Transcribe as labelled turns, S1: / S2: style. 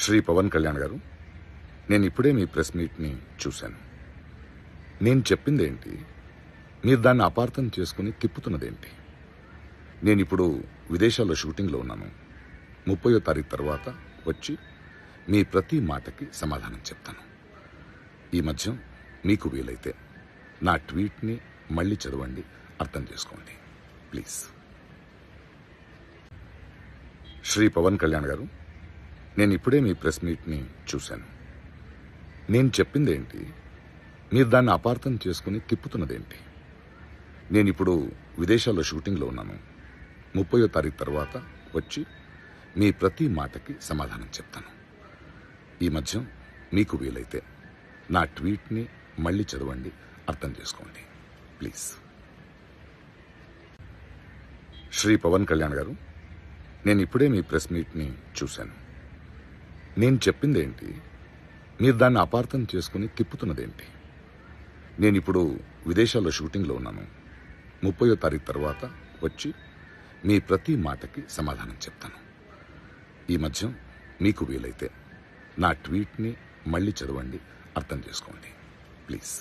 S1: శ్రీ పవన్ కళ్యాణ్ గారు, నేను ఇప్పుడే మీ ప్రెస్ మీట్ని చూశాను. నేను చెప్పిందేంటి, మీరు దాన్ని అపార్థం చేసుకుని తిప్పుతున్నదేంటి? నేనిప్పుడు విదేశాల్లో షూటింగ్లో ఉన్నాను. 30వ తారీఖు తర్వాత వచ్చి మీ ప్రతి మాటకి సమాధానం చెప్తాను. ఈ మధ్య మీకు వీలైతే నా ట్వీట్ని మళ్ళీ చదవండి, అర్థం చేసుకోండి ప్లీజ్. శ్రీ పవన్ కళ్యాణ్ గారు, నేను ఇప్పుడే మీ ప్రెస్ మీట్ని చూశాను. నేను చెప్పిందేంటి, మీరు దాన్ని అపార్థం చేసుకుని తిప్పుతున్నదేంటి? నేనిప్పుడు విదేశాల్లో షూటింగ్లో ఉన్నాను. 30వ తారీఖు తర్వాత వచ్చి మీ ప్రతి మాటకి సమాధానం చెప్తాను. ఈ మధ్య మీకు వీలైతే నా ట్వీట్ని మళ్ళీ చదవండి, అర్థం చేసుకోండి ప్లీజ్. శ్రీ పవన్ కళ్యాణ్ గారు, నేను ఇప్పుడే మీ ప్రెస్ మీట్ని చూశాను. నేను చెప్పిందేంటి, మీరు దాన్ని అపార్థం చేసుకుని తిప్పుతున్నదేంటి? నేనిప్పుడు విదేశాల్లో షూటింగ్లో ఉన్నాను. 30వ తారీఖు తర్వాత వచ్చి మీ ప్రతి మాటకి సమాధానం చెప్తాను. ఈ మధ్య మీకు వీలైతే నా ట్వీట్ని మళ్ళీ చదవండి, అర్థం చేసుకోండి ప్లీజ్.